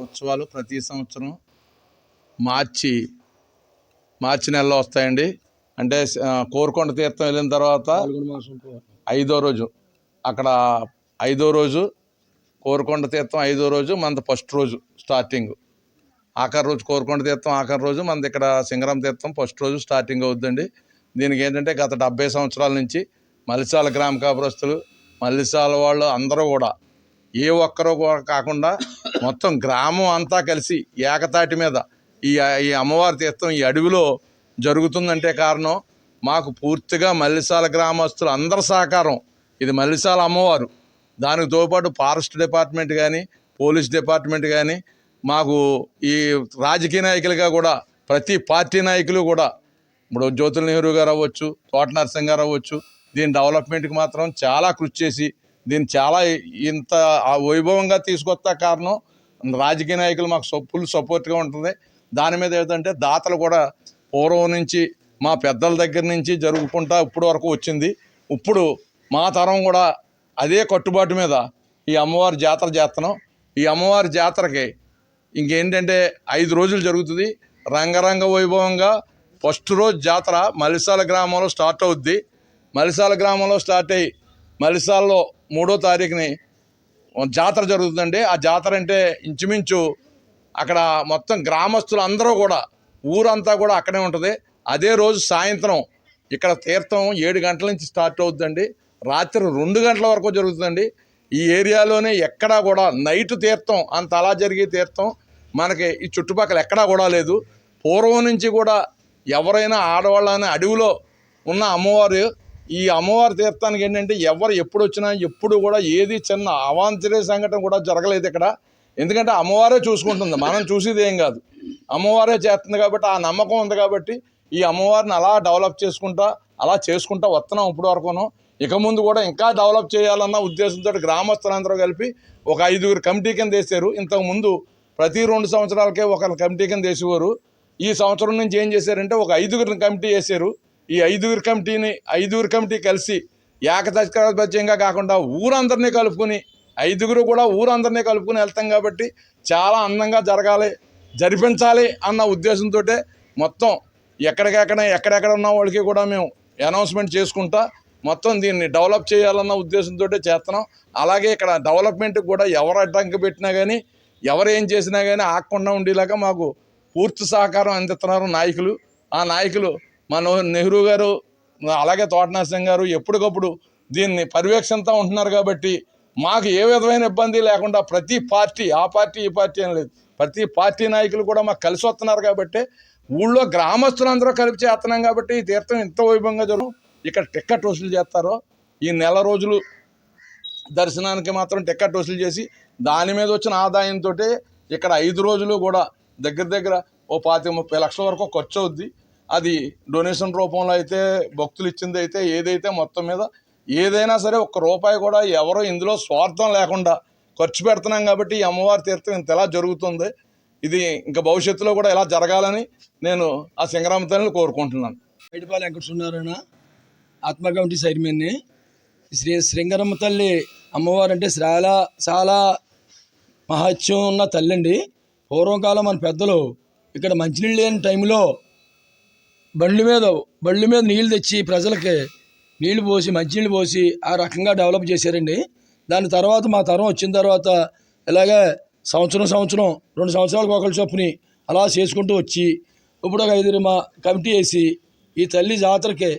ఉత్సవాలు ప్రతి సంవత్సరం మార్చి మార్చి నెలలో వస్తాయండి. అంటే కోరుకొండ తీర్థం వెళ్ళిన తర్వాత 5వ రోజు అక్కడ 5వ రోజు కోరుకొండ తీర్థం 5వ రోజు మనది ఫస్ట్ రోజు స్టార్టింగ్. ఆఖరి రోజు కోరుకొండ తీర్థం ఆఖరి రోజు మనది ఇక్కడ సింగరం తీర్థం ఫస్ట్ రోజు స్టార్టింగ్ అవుద్దండి. దీనికి ఏంటంటే గత 70 సంవత్సరాల నుంచి మలిసాల గ్రామ కాపురస్తులు మలిసాల వాళ్ళు అందరూ కూడా ఏ ఒక్కరూ కాకుండా మొత్తం గ్రామం అంతా కలిసి ఏకతాటి మీద ఈ అమ్మవారి తీర్థం ఈ అడవిలో జరుగుతుందంటే కారణం మాకు పూర్తిగా మల్లిసాల గ్రామస్తులు అందరి సహకారం. ఇది మల్లిసాల అమ్మవారు, దానికి తోపాటు ఫారెస్ట్ డిపార్ట్మెంట్ కానీ పోలీస్ డిపార్ట్మెంట్ కానీ మాకు ఈ రాజకీయ నాయకులుగా కూడా ప్రతి పార్టీ నాయకులు కూడా ఇప్పుడు జ్యోతుల నెహ్రూ గారు అవ్వచ్చు, తోట నరసింహ గారు అవ్వచ్చు, దీని డెవలప్మెంట్కి మాత్రం చాలా కృషి చేసి దీన్ని చాలా ఇంత వైభవంగా తీసుకొస్తా కారణం రాజకీయ నాయకులు మాకు ఫుల్ సపోర్ట్గా ఉంటుంది. దాని మీద ఏంటంటే దాతలు కూడా పూర్వం నుంచి మా పెద్దల దగ్గర నుంచి జరుగుకుంటా ఇప్పుడు వరకు వచ్చింది. ఇప్పుడు మా తరం కూడా అదే కట్టుబాటు మీద ఈ అమ్మవారి జాతర చేస్తున్నాం. ఈ అమ్మవారి జాతరకి ఇంకేంటంటే 5 రోజులు జరుగుతుంది రంగరంగ వైభవంగా. ఫస్ట్ రోజు జాతర మలిసాల గ్రామంలో స్టార్ట్ అవుద్ది. మలిసాల గ్రామంలో స్టార్ట్ అయ్యి మలిసాలలో 3వ తారీఖుని జాతర జరుగుతుందండి. ఆ జాతర అంటే ఇంచుమించు అక్కడ మొత్తం గ్రామస్తులు అందరూ కూడా ఊరంతా కూడా అక్కడే ఉంటుంది. అదే రోజు సాయంత్రం ఇక్కడ తీర్థం 7 గంటల నుంచి స్టార్ట్ అవుతుందండి, రాత్రి 2 గంటల వరకు జరుగుతుందండి. ఈ ఏరియాలోనే ఎక్కడా కూడా నైట్ తీర్థం అంత అలా జరిగే తీర్థం మనకి ఈ చుట్టుపక్కల ఎక్కడా కూడా లేదు. పూర్వం నుంచి కూడా ఎవరైనా ఆడవాళ్ళని అడవిలో ఉన్న అమ్మవారు ఈ అమ్మవారి తీర్థానికి ఏంటంటే ఎవరు ఎప్పుడు వచ్చినా ఎప్పుడు కూడా ఏది చిన్న అవాంఛనీయ సంఘటన కూడా జరగలేదు ఇక్కడ. ఎందుకంటే అమ్మవారే చూసుకుంటుంది, మనం చూసేది ఏం కాదు, అమ్మవారే చేస్తుంది కాబట్టి ఆ నమ్మకం ఉంది. కాబట్టి ఈ అమ్మవారిని అలా డెవలప్ చేసుకుంటా వస్తున్నాం ఇప్పుడు వరకును. ఇక ముందు కూడా ఇంకా డెవలప్ చేయాలన్న ఉద్దేశంతో గ్రామస్తులందరూ కలిపి ఒక 5గురు కమిటీ కింద వేసారు. ఇంతకుముందు ప్రతి 2 సంవత్సరాలకే ఒక కమిటీ కింద వేసేవారు. ఈ సంవత్సరం నుంచి ఏం చేశారంటే ఒక 5గురిని కమిటీ వేసారు. ఈ 5గురు కమిటీ కలిసి ఏకతాటిపత్యంగా కాకుండా ఊరందరినీ కలుపుకొని 5గురు కూడా ఊరందరినీ కలుపుకొని వెళ్తాం. కాబట్టి చాలా అందంగా జరిపించాలి అన్న ఉద్దేశంతో మొత్తం ఎక్కడెక్కడ ఉన్న వాళ్ళకి కూడా మేము అనౌన్స్మెంట్ చేసుకుంటా మొత్తం దీన్ని డెవలప్ చేయాలన్న ఉద్దేశంతో చేస్తున్నాం. అలాగే ఇక్కడ డెవలప్మెంట్కి కూడా ఎవరు అడ్డంకి పెట్టినా కానీ ఎవరు ఏం చేసినా కానీ ఆగకుండా ఉండేలాగా మాకు పూర్తి సహకారం అందిస్తున్నారు నాయకులు. ఆ నాయకులు మన నెహ్రూ గారు అలాగే తోట నరసింహ గారు ఎప్పటికప్పుడు దీన్ని పర్యవేక్షణతో ఉంటున్నారు. కాబట్టి మాకు ఏ విధమైన ఇబ్బంది లేకుండా ప్రతి పార్టీ ఆ పార్టీ ఈ పార్టీ అని లేదు, ప్రతి పార్టీ నాయకులు కూడా మాకు కలిసి వస్తున్నారు. కాబట్టి ఊళ్ళో గ్రామస్తులందరూ కలిపి చేస్తున్నాం. కాబట్టి ఈ తీర్థం ఇంత వైభవంగా జరుగుతుంది. ఇక్కడ టిక్కెట్ వసూలు చేస్తారో ఈ నెల రోజులు దర్శనానికి మాత్రం టిక్కెట్ వసూలు చేసి దాని మీద వచ్చిన ఆదాయంతో ఇక్కడ 5 రోజులు కూడా దగ్గర ఓ 25-30 లక్షల వరకు ఖర్చు అవుద్ది. అది డొనేషన్ రూపంలో అయితే భక్తులు ఇచ్చింది అయితే ఏదైతే మొత్తం మీద ఏదైనా సరే ₹1 కూడా ఎవరో ఇందులో స్వార్థం లేకుండా ఖర్చు పెడుతున్నాం. కాబట్టి ఈ అమ్మవారి తీర్థం ఇంత ఎలా జరుగుతుంది, ఇది ఇంకా భవిష్యత్తులో కూడా ఎలా జరగాలని నేను ఆ సింగరామ తల్లిని కోరుకుంటున్నాను. బయటపాలెం వెంకటసున్నారాయణ ఆత్మ కమిటీ చైర్మన్ని. శ్రీంగరమ్మ తల్లి అమ్మవారు అంటే చాలా మహత్యం ఉన్న తల్లి అండి. పూర్వకాలం మన పెద్దలు ఇక్కడ మంచినీళ్ళు లేని టైంలో బళ్ళు మీద నీళ్ళు తెచ్చి ప్రజలకి నీళ్లు పోసి మంచినీళ్ళు పోసి ఆ రకంగా డెవలప్ చేశారండి. దాని తర్వాత మా తరం వచ్చిన తర్వాత ఇలాగే సంవత్సరం 2 సంవత్సరాలకు ఒకరి చొప్పుని అలా చేసుకుంటూ వచ్చి ఇప్పుడు ఒక 5 మా కమిటీ వేసి ఈ తల్లి జాతరకి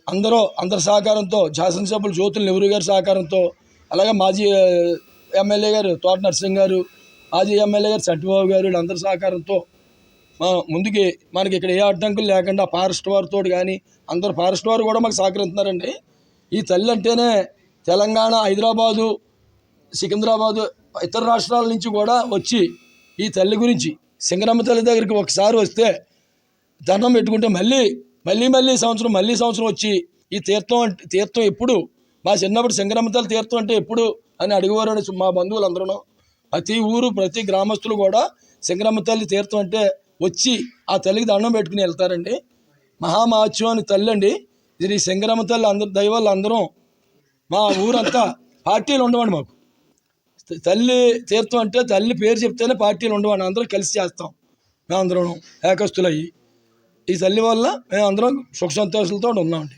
అందరి సహకారంతో శాసనసభ్యులు జ్యోతుల నెహ్రూ గారి సహకారంతో అలాగే మాజీ ఎమ్మెల్యే గారు తోట నరసింహ గారు, మాజీ ఎమ్మెల్యే గారు చంటిబాబు గారు, వీళ్ళందరి సహకారంతో ముందుకి మనకి ఇక్కడ ఏ అడ్డంకులు లేకుండా ఫారెస్ట్ వారితో కానీ అందరూ ఫారెస్ట్ వారు కూడా మాకు సహకరిస్తున్నారండి. ఈ తల్లి అంటేనే తెలంగాణ, హైదరాబాదు, సికింద్రాబాదు ఇతర రాష్ట్రాల నుంచి కూడా వచ్చి ఈ తల్లి గురించి సింగరమ్మ తల్లి దగ్గరికి ఒకసారి వస్తే దండం పెట్టుకుంటే మళ్ళీ సంవత్సరం వచ్చి ఈ తీర్థం ఎప్పుడు మా చిన్నప్పుడు సింగరమ్మ తల్లి తీర్థం అంటే ఎప్పుడు అని అడిగేవారు మా బంధువులందరూ. ప్రతి ఊరు ప్రతి గ్రామస్తులు కూడా సింగరమ్మ తల్లి తీర్థం అంటే వచ్చి ఆ తల్లికి దండం పెట్టుకుని వెళ్తారండి. మహామహత్యం అని తల్లి అండి ఇది. సింగరమ్మ తల్లి అందరు దైవాళ్ళు అందరం మా ఊరంతా పార్టీలు ఉండవండి. మాకు తల్లి తీర్థం అంటే తల్లి పేరు చెప్తేనే పార్టీలు ఉండవు, అందరం కలిసి చేస్తాం. మేము అందరం ఏకస్తులయ్యి ఈ తల్లి వల్ల మేము అందరం సుఖ సంతోషాలతో ఉన్నామండి.